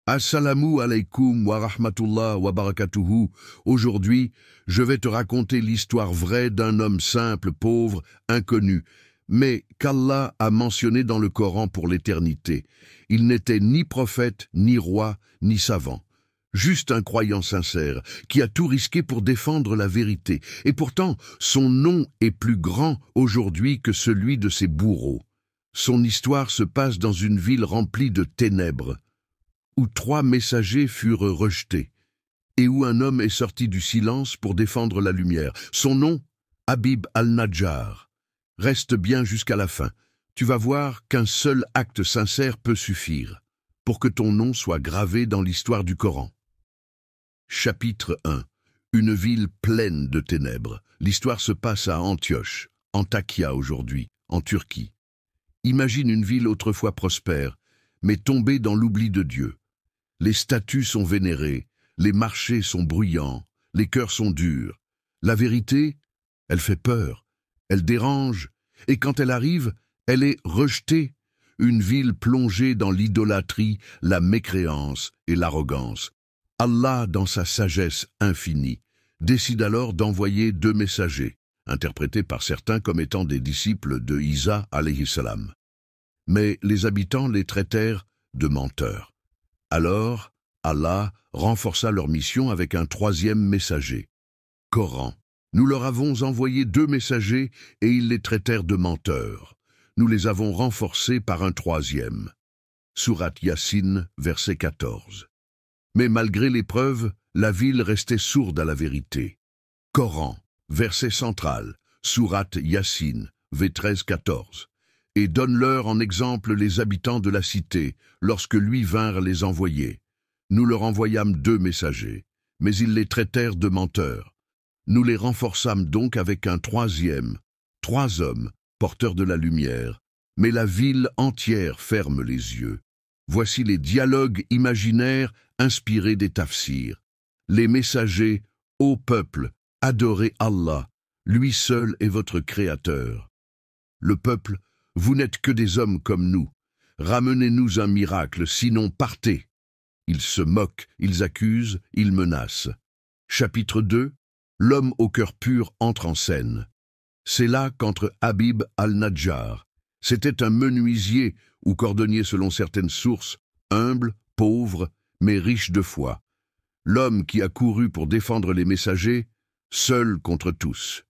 Assalamu alaikum wa rahmatullah wa barakatuhu. Aujourd'hui, je vais te raconter l'histoire vraie d'un homme simple, pauvre, inconnu, mais qu'Allah a mentionné dans le Coran pour l'éternité. Il n'était ni prophète, ni roi, ni savant. Juste un croyant sincère, qui a tout risqué pour défendre la vérité. Et pourtant, son nom est plus grand aujourd'hui que celui de ses bourreaux. Son histoire se passe dans une ville remplie de ténèbres, où 3 messagers furent rejetés, et où un homme est sorti du silence pour défendre la lumière. Son nom, Habib al-Najjar. Reste bien jusqu'à la fin. Tu vas voir qu'un seul acte sincère peut suffire pour que ton nom soit gravé dans l'histoire du Coran. Chapitre 1. Une ville pleine de ténèbres. L'histoire se passe à Antioche, Antakya aujourd'hui, en Turquie. Imagine une ville autrefois prospère, mais tombée dans l'oubli de Dieu. Les statues sont vénérées, les marchés sont bruyants, les cœurs sont durs. La vérité, elle fait peur, elle dérange, et quand elle arrive, elle est rejetée. Une ville plongée dans l'idolâtrie, la mécréance et l'arrogance. Allah, dans sa sagesse infinie, décide alors d'envoyer 2 messagers, interprétés par certains comme étant des disciples de Isa alayhi salam. Mais les habitants les traitèrent de menteurs. Alors, Allah renforça leur mission avec un 3e messager. Coran. Nous leur avons envoyé 2 messagers et ils les traitèrent de menteurs. Nous les avons renforcés par un 3e. Sourate Yassine, verset 14. Mais malgré l'épreuve, la ville restait sourde à la vérité. Coran, verset central, Sourate Yassine, V13-14. Et donne-leur en exemple les habitants de la cité, lorsque lui vinrent les envoyer. Nous leur envoyâmes 2 messagers, mais ils les traitèrent de menteurs. Nous les renforçâmes donc avec un 3e, 3 hommes, porteurs de la lumière, mais la ville entière ferme les yeux. Voici les dialogues imaginaires inspirés des tafsirs. Les messagers, ô peuple, adorez Allah, lui seul est votre créateur. Le peuple, vous n'êtes que des hommes comme nous. Ramenez-nous un miracle, sinon partez. Ils se moquent, ils accusent, ils menacent. Chapitre 2. L'homme au cœur pur entre en scène. C'est là qu'entre Habib al-Najjar. C'était un menuisier ou cordonnier selon certaines sources, humble, pauvre, mais riche de foi. L'homme qui a couru pour défendre les messagers, seul contre tous.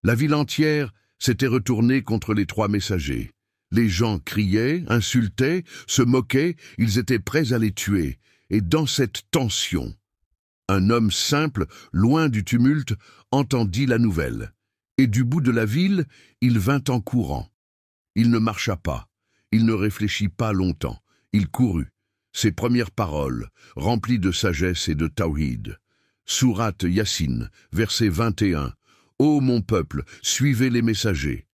La ville entière s'était retournée contre les 3 messagers. Les gens criaient, insultaient, se moquaient, ils étaient prêts à les tuer. Et dans cette tension, un homme simple, loin du tumulte, entendit la nouvelle. Et du bout de la ville, il vint en courant. Il ne marcha pas, il ne réfléchit pas longtemps, il courut. Ses premières paroles, remplies de sagesse et de tawhid. Sourate Yassine, verset 21. Ô mon peuple, suivez les messagers.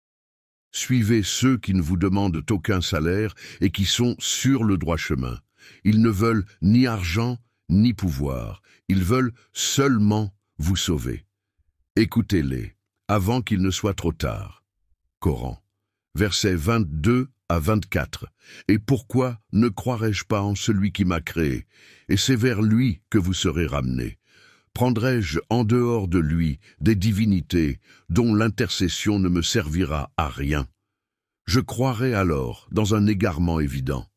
Suivez ceux qui ne vous demandent aucun salaire et qui sont sur le droit chemin. Ils ne veulent ni argent, ni pouvoir. Ils veulent seulement vous sauver. Écoutez-les, avant qu'il ne soit trop tard. Coran, versets 22 à 24. Et pourquoi ne croirais-je pas en celui qui m'a créé? Et c'est vers lui que vous serez ramenés. Prendrai-je en dehors de lui des divinités dont l'intercession ne me servira à rien? Je croirai alors dans un égarement évident.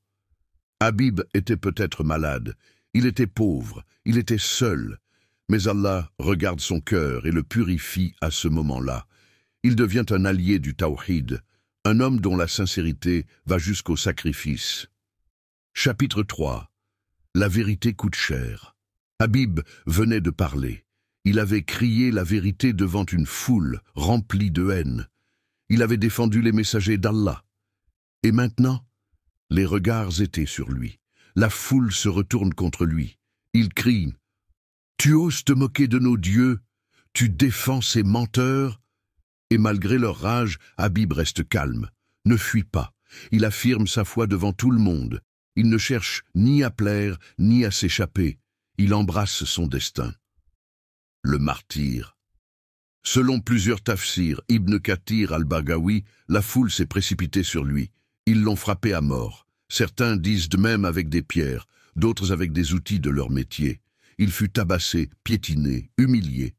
Habib était peut-être malade, il était pauvre, il était seul, mais Allah regarde son cœur et le purifie à ce moment-là. Il devient un allié du tawhid, un homme dont la sincérité va jusqu'au sacrifice. Chapitre 3. La vérité coûte cher. Habib venait de parler. Il avait crié la vérité devant une foule remplie de haine. Il avait défendu les messagers d'Allah. Et maintenant, les regards étaient sur lui. La foule se retourne contre lui. Il crie « Tu oses te moquer de nos dieux? Tu défends ces menteurs ?» Et malgré leur rage, Habib reste calme, ne fuit pas. Il affirme sa foi devant tout le monde. Il ne cherche ni à plaire, ni à s'échapper. Il embrasse son destin. Le martyr. Selon plusieurs tafsirs, Ibn Kathir al-Baghawi, la foule s'est précipitée sur lui. Ils l'ont frappé à mort. Certains disent de même avec des pierres. d'autres avec des outils de leur métier. Il fut tabassé, piétiné, humilié.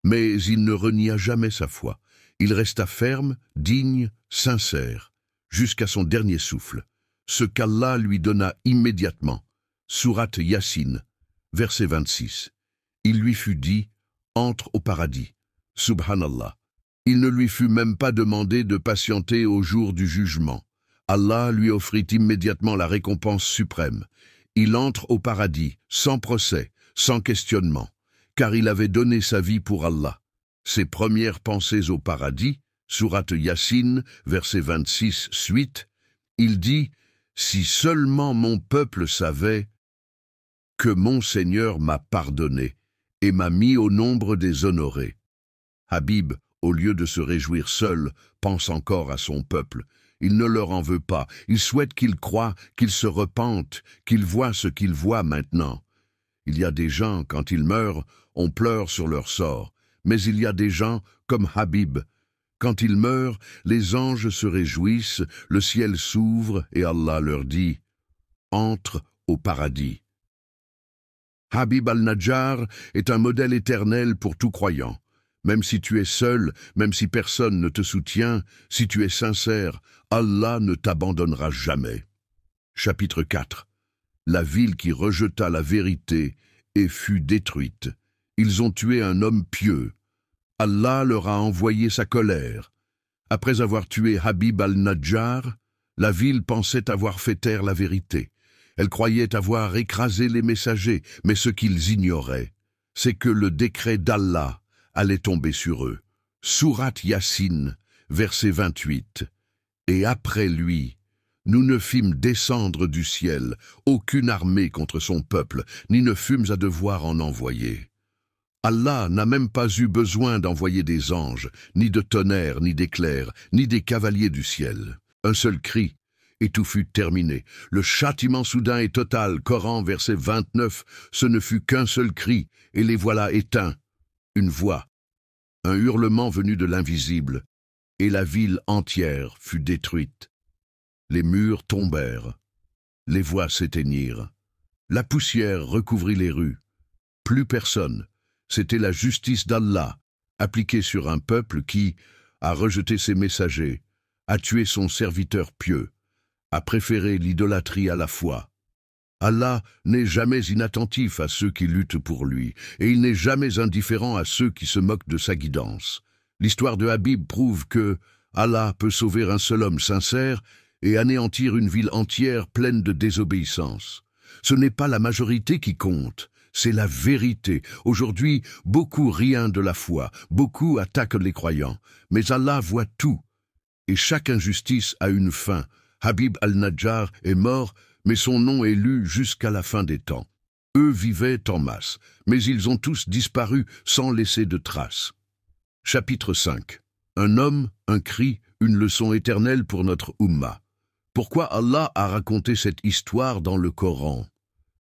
Mais il ne renia jamais sa foi. Il resta ferme, digne, sincère, jusqu'à son dernier souffle. Ce qu'Allah lui donna immédiatement. Sourate Yassine, verset 26. Il lui fut dit, entre au paradis. Subhanallah. Il ne lui fut même pas demandé de patienter au jour du jugement. Allah lui offrit immédiatement la récompense suprême. Il entre au paradis, sans procès, sans questionnement, car il avait donné sa vie pour Allah. Ses premières pensées au paradis, sourate Yassine, verset 26, suite, il dit « Si seulement mon peuple savait que mon Seigneur m'a pardonné et m'a mis au nombre des honorés. » Habib, au lieu de se réjouir seul, pense encore à son peuple. Il ne leur en veut pas. Il souhaite qu'ils croient, qu'ils se repentent, qu'ils voient ce qu'ils voient maintenant. Il y a des gens, quand ils meurent, on pleure sur leur sort. Mais il y a des gens comme Habib. Quand ils meurent, les anges se réjouissent, le ciel s'ouvre et Allah leur dit « Entre au paradis ». Habib al-Najjar est un modèle éternel pour tout croyant. Même si tu es seul, même si personne ne te soutient, si tu es sincère, Allah ne t'abandonnera jamais. Chapitre 4. La ville qui rejeta la vérité et fut détruite. Ils ont tué un homme pieux. Allah leur a envoyé sa colère. Après avoir tué Habib al-Najjar, la ville pensait avoir fait taire la vérité. Elle croyait avoir écrasé les messagers, mais ce qu'ils ignoraient, c'est que le décret d'Allah allait tomber sur eux. Sourate Yassine, verset 28. Et après lui, nous ne fîmes descendre du ciel aucune armée contre son peuple, ni ne fûmes à devoir en envoyer. Allah n'a même pas eu besoin d'envoyer des anges, ni de tonnerre, ni d'éclairs, ni des cavaliers du ciel. Un seul cri, et tout fut terminé. Le châtiment soudain et total, Coran, verset 29, ce ne fut qu'un seul cri, et les voilà éteints. Une voix, un hurlement venu de l'invisible, et la ville entière fut détruite. Les murs tombèrent, les voix s'éteignirent. La poussière recouvrit les rues. Plus personne. C'était la justice d'Allah, appliquée sur un peuple qui a rejeté ses messagers, a tué son serviteur pieux, a préféré l'idolâtrie à la foi. Allah n'est jamais inattentif à ceux qui luttent pour lui, et il n'est jamais indifférent à ceux qui se moquent de sa guidance. L'histoire de Habib prouve que Allah peut sauver un seul homme sincère et anéantir une ville entière pleine de désobéissance. Ce n'est pas la majorité qui compte, c'est la vérité. Aujourd'hui, beaucoup rient de la foi, beaucoup attaquent les croyants, mais Allah voit tout, et chaque injustice a une fin. Habib al-Najjar est mort, mais son nom est lu jusqu'à la fin des temps. Eux vivaient en masse, mais ils ont tous disparu sans laisser de traces. Chapitre 5. Un homme, un cri, une leçon éternelle pour notre Ummah. Pourquoi Allah a raconté cette histoire dans le Coran?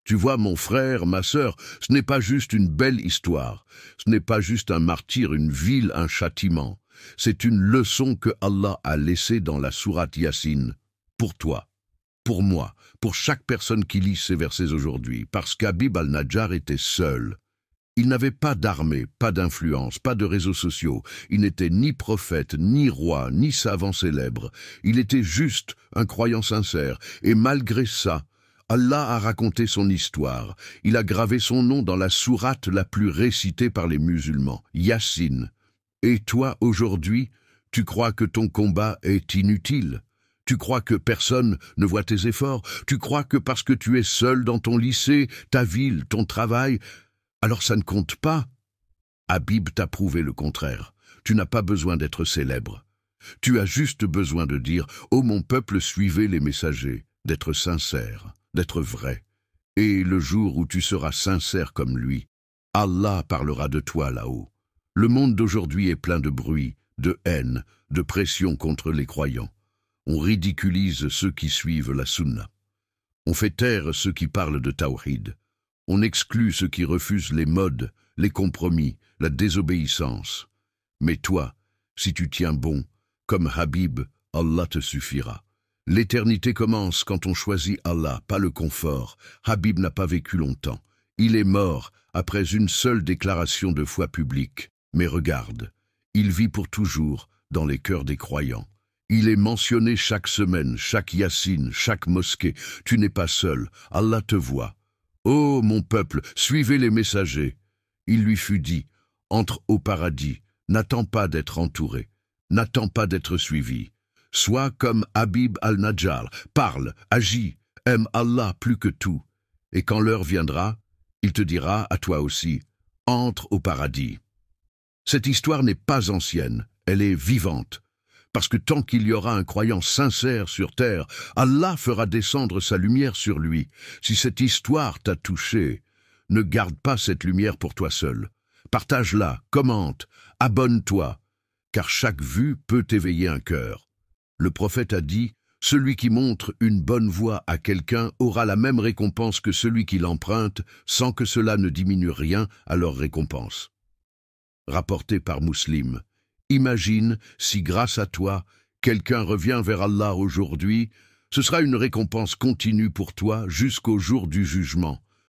Tu vois, mon frère, ma sœur, ce n'est pas juste une belle histoire. Ce n'est pas juste un martyr, une ville, un châtiment. C'est une leçon que Allah a laissée dans la sourate Yassine. Pour toi, pour moi, pour chaque personne qui lit ces versets aujourd'hui, parce qu'Habib al-Najjar était seul. Il n'avait pas d'armée, pas d'influence, pas de réseaux sociaux. Il n'était ni prophète, ni roi, ni savant célèbre. Il était juste un croyant sincère. Et malgré ça, Allah a raconté son histoire. Il a gravé son nom dans la sourate la plus récitée par les musulmans, Yassine. Et toi, aujourd'hui, tu crois que ton combat est inutile? Tu crois que personne ne voit tes efforts? Tu crois que parce que tu es seul dans ton lycée, ta ville, ton travail, alors ça ne compte pas? Habib t'a prouvé le contraire. Tu n'as pas besoin d'être célèbre. Tu as juste besoin de dire « Oh mon peuple, suivez les messagers », d'être sincère, d'être vrai. Et le jour où tu seras sincère comme lui, Allah parlera de toi là-haut. Le monde d'aujourd'hui est plein de bruit, de haine, de pression contre les croyants. On ridiculise ceux qui suivent la sunna. On fait taire ceux qui parlent de tawhid. On exclut ceux qui refusent les modes, les compromis, la désobéissance. Mais toi, si tu tiens bon, comme Habib, Allah te suffira. L'éternité commence quand on choisit Allah, pas le confort. Habib n'a pas vécu longtemps. Il est mort après une seule déclaration de foi publique. Mais regarde, il vit pour toujours dans les cœurs des croyants. Il est mentionné chaque semaine, chaque Yassine, chaque mosquée. Tu n'es pas seul, Allah te voit. Ô mon peuple, suivez les messagers. Il lui fut dit, entre au paradis, n'attends pas d'être entouré, n'attends pas d'être suivi. Sois comme Habib al-Najjar, parle, agis, aime Allah plus que tout. Et quand l'heure viendra, il te dira à toi aussi, entre au paradis. Cette histoire n'est pas ancienne, elle est vivante. Parce que tant qu'il y aura un croyant sincère sur terre, Allah fera descendre sa lumière sur lui. Si cette histoire t'a touché, ne garde pas cette lumière pour toi seul. Partage-la, commente, abonne-toi, car chaque vue peut éveiller un cœur. Le prophète a dit, celui qui montre une bonne voie à quelqu'un aura la même récompense que celui qui l'emprunte, sans que cela ne diminue rien à leur récompense. Rapporté par Muslim. Imagine si grâce à toi, quelqu'un revient vers Allah aujourd'hui, ce sera une récompense continue pour toi jusqu'au jour du jugement.